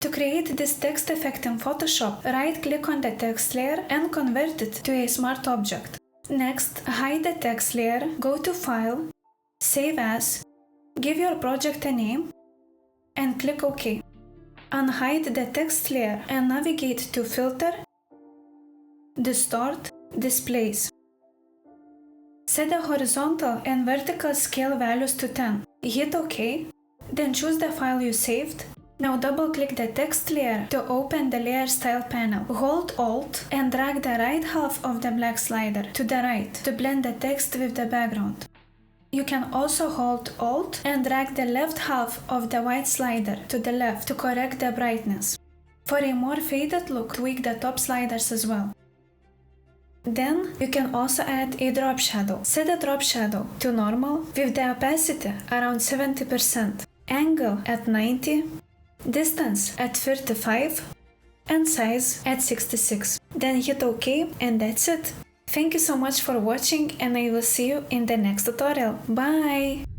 To create this text effect in Photoshop, right-click on the text layer and convert it to a smart object. Next, hide the text layer, go to File, Save As, give your project a name, and click OK. Unhide the text layer and navigate to Filter, Distort, Displace. Set the horizontal and vertical scale values to 10. Hit OK, then choose the file you saved. Now double-click the text layer to open the Layer Style panel. Hold Alt and drag the right half of the black slider to the right to blend the text with the background. You can also hold Alt and drag the left half of the white slider to the left to correct the brightness. For a more faded look, tweak the top sliders as well. Then you can also add a drop shadow. Set the drop shadow to normal with the opacity around 70%, angle at 90, distance at 35, and size at 66. Then hit OK and that's it. Thank you so much for watching and I will see you in the next tutorial. Bye!